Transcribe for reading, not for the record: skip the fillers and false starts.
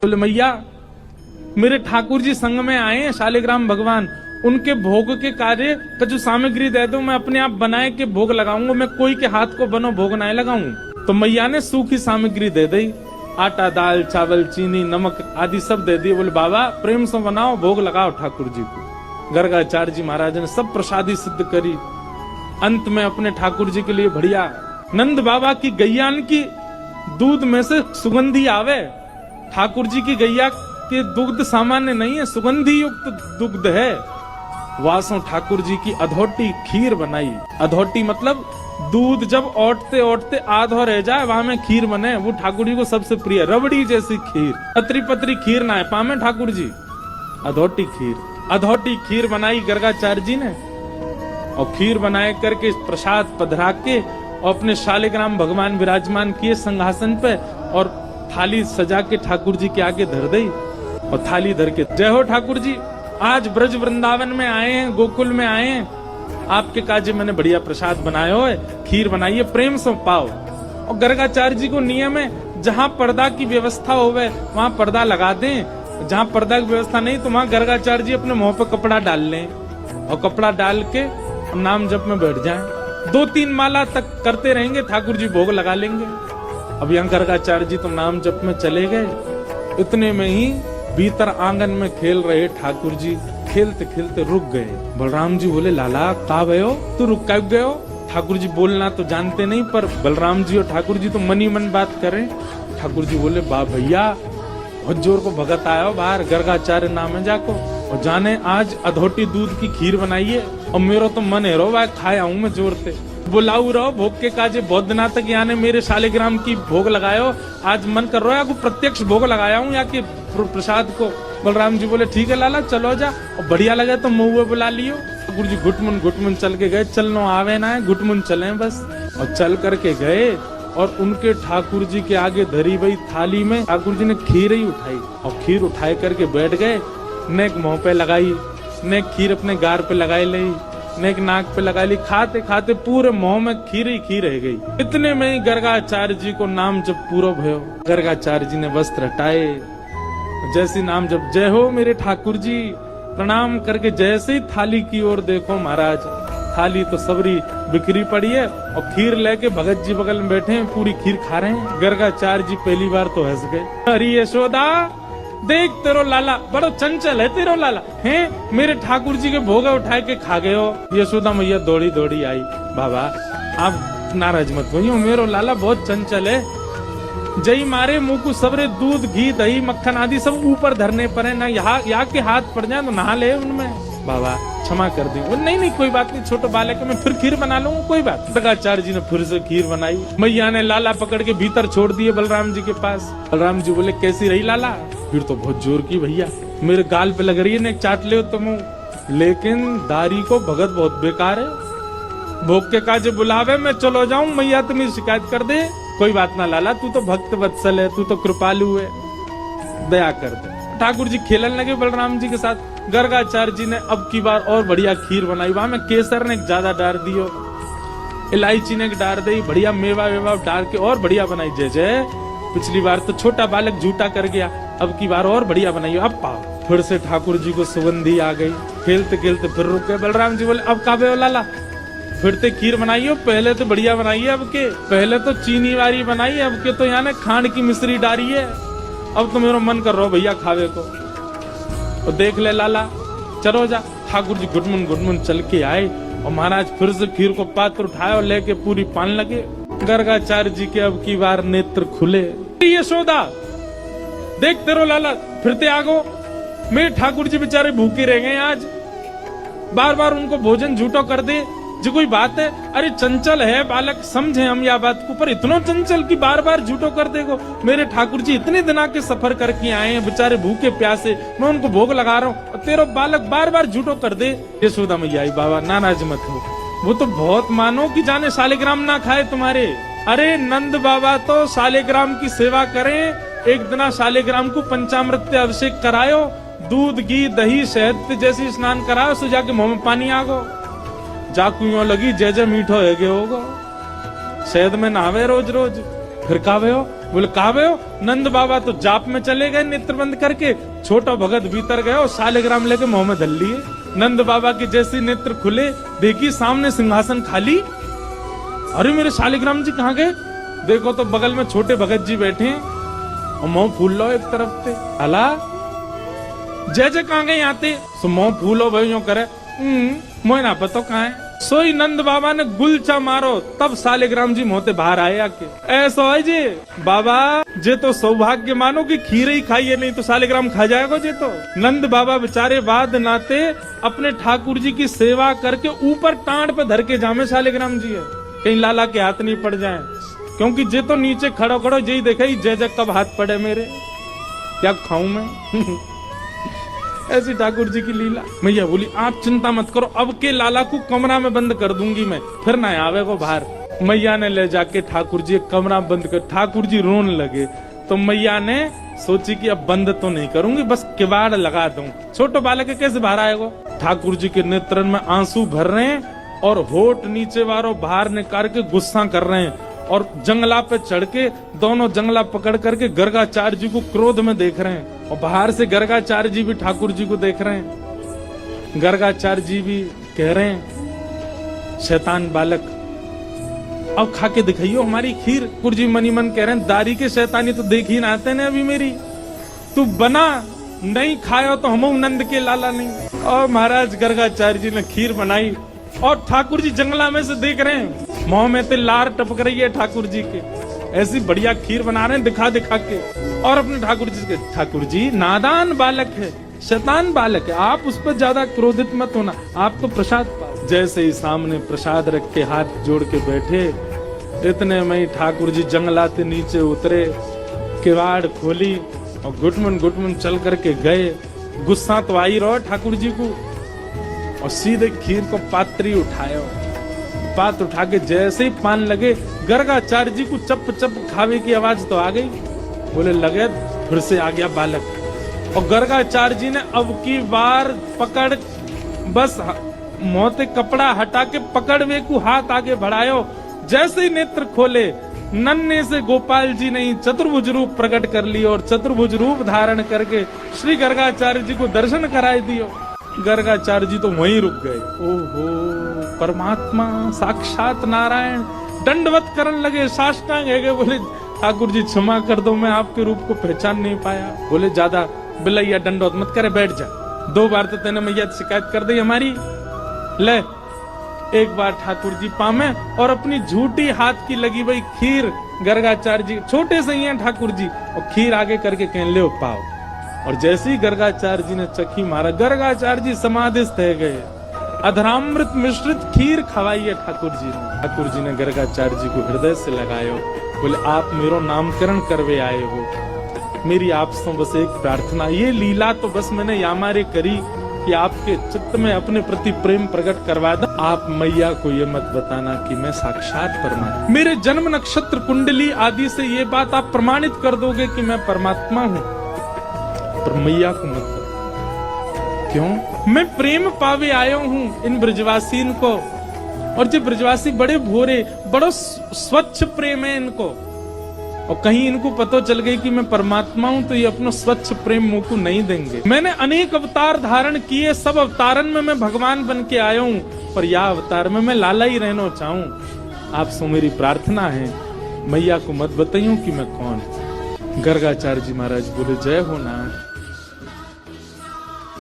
बोले मैया मेरे ठाकुर जी संग में आए हैं शालिग्राम भगवान, उनके भोग के कार्य का जो सामग्री दे दो मैं अपने आप बनाए के भोग लगाऊंगा, मैं कोई के हाथ को बनो भोग ना लगाऊं। तो मैया ने सूखी सामग्री दे दी, आटा दाल चावल चीनी नमक आदि सब दे दिए। बोले बाबा प्रेम से बनाओ भोग लगाओ ठाकुर जी को। गर्गाचार्य जी महाराज ने सब प्रसादी सिद्ध करी। अंत में अपने ठाकुर जी के लिए बढ़िया नंद बाबा की गैयान की दूध में से सुगंधी आवे। ठाकुर जी की गैया के दुग्ध सामान्य नहीं है, सुगंधी युक्त दुग्ध है। वासों ठाकुर जी की अधोटी खीर बनाई। अधोटी मतलब दूध जब ओटते ओटते आधो रह जाए वहां में खीर बने, वो ठाकुर जी को सबसे प्रिय। रबड़ी जैसी खीर, पतरी पतरी खीर ना है पामे ठाकुर जी, अधोटी खीर। अधोटी खीर बनाई गर्गाचार्य जी ने, और खीर बनाए करके प्रसाद पधरा के और अपने शालिग्राम भगवान विराजमान किए सिंहासन पे, और थाली सजा के ठाकुर जी के आगे धर दी। और थाली धर के जय हो ठाकुर जी, आज ब्रज वृंदावन में आए हैं, गोकुल में आए हैं, आपके काजे मैंने बढ़िया प्रसाद बनाया हो, खीर बनाई है, प्रेम से पाओ। और गर्गाचार्य जी को नियम है जहाँ पर्दा की व्यवस्था होवे वहाँ पर्दा लगा दें, जहाँ पर्दा की व्यवस्था नहीं तो वहाँ गर्गाचार्य जी अपने मुंह पे कपड़ा डाल लें और कपड़ा डाल के नाम जप में बैठ जाएं। 2-3 माला तक करते रहेंगे, ठाकुर जी भोग लगा लेंगे। अब यहाँ गर्गाचार्य जी तो नाम जप में चले गए। इतने में ही भीतर आंगन में खेल रहे ठाकुर जी खेलते खेलते रुक गए। बलराम जी बोले लाला का गए हो, तू रुक कब गए हो? ठाकुर जी बोलना तो जानते नहीं, पर बलराम जी और ठाकुर जी तो मन ही मन बात करें। ठाकुर जी बोले बा भैया बहुत जोर को भगत आया हो बाहर, गर्गाचार्य नाम है जाको, और जाने आज अधोटी दूध की खीर बनाई है और मेरा तो मन है रो भाई खाए आऊं मैं जोर से। बुलाऊ रहो भोग के काजे, बहुत दिना तक यानी मेरे शालिग्राम की भोग लगायो, आज मन कर रहा है या प्रत्यक्ष भोग लगाया हूँ या कि प्रसाद को। बलराम जी बोले ठीक है लाला चलो जा, और बढ़िया लगे तो मुँह बुला लियो। ठाकुर जी घुटमुन चल के गए, चलनो आवे ना है घुटमुन चले बस। और चल करके गए और उनके ठाकुर जी के आगे धरी हुई थाली में ठाकुर जी ने खीर ही उठाई, और खीर उठाए करके बैठ गए। नेक मुंह पे लगाई, नेक खीर अपने गार पे लगाई ली, नेक नाक पे लगा ली, खाते खाते पूरे मुंह में खीर ही खीर रह गई। इतने में ही गर्गाचार्य जी को नाम जब पूरा भयो, गर्गाचार्य जी ने वस्त्र हटाए, जैसी नाम जब जय हो मेरे ठाकुर जी, प्रणाम करके जैसे ही थाली की ओर देखो महाराज, थाली तो सबरी बिखरी पड़ी है और खीर लेके भगत जी बगल में बैठे हैं, पूरी खीर खा रहे हैं। गर्गाचार्य जी पहली बार तो हंस गए। अरे यशोदा देख तेरो लाला बड़ो चंचल है, तेरो लाला है मेरे ठाकुर जी के भोग उठाए के खा गए हो। यशोदा मैया दौड़ी दौड़ी आई, बाबा आप नाराज मत होइए, मेरो लाला बहुत चंचल है, जई मारे मुंह को सबरे दूध घी दही मक्खन आदि सब ऊपर धरने पर है ना, यहाँ के हाथ पड़ जाए तो नहा ले उनमें, बाबा क्षमा कर दी। वो नहीं कोई बात नहीं, छोटे बालक है, मैं फिर खीर बना लूंगा कोई बात। गर्गाचार्य जी ने फिर से खीर बनाई। मैया ने लाला पकड़ के भीतर छोड़ दिए बलराम जी के पास। बलराम जी बोले कैसी रही लाला? फिर तो बहुत जोर की भैया, मेरे गाल पे लग रही है ना, चाट ले तुम, लेकिन दारी को भगत बहुत बेकार है, भोग के काजे बुलावे मैं चलो जाऊं, मैया तुम्हें शिकायत कर दे। कोई बात ना लाला, तू तो भक्त वत्सल है, तू तो कृपालु है, दया कर दे। ठाकुर जी खेलने लगे बलराम जी के साथ। गर्गाचार्य जी ने अब की बार और बढ़िया खीर बनाई, वहां में केसर ने ज्यादा डाल दियो, इलायची ने डाल दी, बढ़िया मेवा वेवा डाल के और बढ़िया बनाई। जय जय, पिछली बार तो छोटा बालक झूठा कर गया, अब की बार और बढ़िया बनाई। अब पाओ फिर से ठाकुर जी को सुगंधी आ गई। खेलते खेलते फिर रुक गए। बलराम जी बोले अब काबे हो लाला, फिर ते खीर बनाई हो, पहले तो बढ़िया बनाई है, अब के पहले तो चीनी वाली बनाई है, अब के तो यहाँ खांड की मिश्री डाली है, अब तो मेरा मन कर रहा हो भैया खावे को। और देख ले लाला चलो जा। ठाकुर जी घुटमुन चल के आए और महाराज फिर से खीर को पात्र उठाए और लेके पूरी पान लगे। गर्गाचार्य जी के अब की बार नेत्र खुले। यशोदा देख तेरो लाला फिरते आगो, मेरे ठाकुर जी बेचारे भूखे रह गए आज, बार बार उनको भोजन झूठो कर दे जो कोई बात है? अरे चंचल है बालक, समझे हम या बात को, पर इतना चंचल की बार बार झूठो कर देगो। मेरे ठाकुर जी इतने दिना के सफर करके आए हैं, बेचारे भूखे प्यासे, मैं उनको भोग लगा रहा हूँ और तेरा बालक बार बार झूठो कर दे। यशोदा मैया आई, बाबा नाराज मत हो, वो तो बहुत मानो कि जाने शालिग्राम ना खाए तुम्हारे। अरे नंद बाबा तो शालिग्राम की सेवा करें, एक दिना शालिग्राम को पंचामृत अभिषेक करायो, दूध घी दही शहद जैसी स्नान कराओ, सो जाके मुंह में पानी आगो, जाकू यूं लगी जय जय मीठो है होगा, शहद में नहावे रोज रोज, फिर कावे हो बोले कहा हो? नंद बाबा तो जाप में चले गए नेत्र बंद करके, छोटा भगत भीतर गए और शालिग्राम लेके मुंह में धर लिए। नंद बाबा के जैसे नेत्र खुले, देखी सामने सिंहासन खाली। अरे मेरे शालिग्राम जी कहाँ गए? देखो तो बगल में छोटे भगत जी बैठे हैं और मुंह फूल लो एक तरफ से। अला जय जय कहाँ गए आते? सो मुंह फूलो भाई यूं करे, मोह ना पता कहाँ है। सोई नंद बाबा ने गुलचा मारो, तब शालिग्राम जी मोते बाहर आए आके। ऐसा है जी बाबा, जे तो सौभाग्य मानो कि खीर ही खाइए, नहीं तो शालिग्राम खा जाएगा जे तो। नंद बाबा बेचारे बाद नाते अपने ठाकुर जी की सेवा करके ऊपर टांड पे धर के जामे शालिग्राम जी है, कहीं लाला के हाथ नहीं पड़ जाए। क्योंकि जे तो नीचे खड़ो खड़ो यही देखे जय जय कब हाथ पड़े मेरे, क्या खाऊं मैं। ऐसी ठाकुर जी की लीला। मैया बोली आप चिंता मत करो, अब के लाला को कमरा में बंद कर दूंगी मैं, फिर ना आवे को बाहर। मैया ने ले जाके ठाकुर जी कमरा बंद कर, ठाकुर जी रोने लगे। तो मैया ने सोची कि अब बंद तो नहीं करूंगी, बस किवाड़ लगा दूं। छोटो बालक के कैसे बाहर आएगा? ठाकुर जी के नेत्रन में आंसू भर रहे हैं और होठ नीचे वारों बाहर निकाल के गुस्सा कर रहे हैं और जंगला पे चढ़ के दोनों जंगला पकड़ करके गर्गाचार्य जी को क्रोध में देख रहे हैं और बाहर से गर्गाचार्य जी भी ठाकुर जी को देख रहे हैं। गर्गाचार्य जी भी कह रहे हैं शैतान बालक अब खा के दिखाइयो हमारी खीर। ठाकुर जी मनी मन कह रहे हैं दारी के शैतानी तो देख ही ना आते ने अभी मेरी, तू बना नहीं खाया तो हम नंद के लाला नहीं। और महाराज गर्गाचार्य जी ने खीर बनाई और ठाकुर जी जंगला में से देख रहे हैं, मुंह में तो लार टपक रही है ठाकुर जी के, ऐसी बढ़िया खीर बना रहे हैं दिखा दिखा के। और अपने ठाकुर जी के, ठाकुर जी नादान बालक है, शैतान बालक है, आप उस पर ज्यादा क्रोधित मत होना, आप तो प्रसाद पाओ। जैसे ही सामने प्रसाद रख के हाथ जोड़ के बैठे, इतने में ही ठाकुर जी जंगला से नीचे उतरे, किवाड़ खोली और घुटमन चल करके गए। गुस्सा तो आई रहो ठाकुर जी को और सीधे खीर को पात्री उठाया, पात्र उठा के जैसे ही पान लगे, गर्गाचार्य जी को चप चप खावे की आवाज तो आ गई। बोले लगे फिर से आ गया बालक। और गर्गाचार्य जी ने अब की बार पकड़, बस मोते कपड़ा हटा के पकड़ वे को हाथ आगे बढ़ायो। जैसे ही नेत्र खोले, नन्हे से गोपाल जी ने चतुर्भुज रूप प्रकट कर लियो और चतुर्भुज रूप धारण करके श्री गर्गाचार्य जी को दर्शन कराए दियो। गर्गाचार्य जी तो वहीं रुक गए। ओहो परमात्मा साक्षात नारायण, दंडवत करने लगे, साष्टांग है गए। बोले ठाकुर जी क्षमा कर दो, मैं आपके रूप को पहचान नहीं पाया। बोले ज्यादा बिलैया दंडवत मत करे, बैठ जा, 2 बार तो तेने मैया शिकायत कर दी हमारी। ले एक बार ठाकुर जी पामे और अपनी झूठी हाथ की लगी भाई खीर, गर्गाचार्य जी छोटे से ही हैं ठाकुर जी, और खीर आगे करके कह ले पाओ। और जैसे ही गर्गाचार्य जी ने चखी मारा, गर्गाचार्य जी समाधिस्थ है गए। अधरामृत मिश्रित खीर खवाई है ठाकुर जी ने। ठाकुर जी ने गर्गाचार्य जी को हृदय से लगायो। बोले आप मेरो नामकरण करवे आए हो, मेरी आपसे बस एक प्रार्थना, ये लीला तो बस मैंने यामारे करी कि आपके चित्त में अपने प्रति प्रेम प्रकट करवा दो। आप मैया को ये मत बताना कि मैं साक्षात परमात्मा, मेरे जन्म नक्षत्र कुंडली आदि से ये बात आप प्रमाणित कर दोगे कि मैं परमात्मा हूँ, पर मैया को मत बताना। क्यों? मैं प्रेम पावे आयो हूँ इन ब्रजवासीन को, और जो ब्रजवासी बड़े भोरे, बड़ो स्वच्छ प्रेम है इनको, और कहीं इनको पता चल गई कि मैं परमात्मा हूं तो ये अपना स्वच्छ प्रेम मुंह को नहीं देंगे। मैंने अनेक अवतार धारण किए, सब अवतारन में मैं भगवान बन के आया हूं, पर यह अवतार में मैं लाला ही रहना चाहूं। आपसे मेरी प्रार्थना है, मैया को मत बताइयो कि मैं कौन। गर्गाचार्य जी महाराज बोले जय हो नाथ।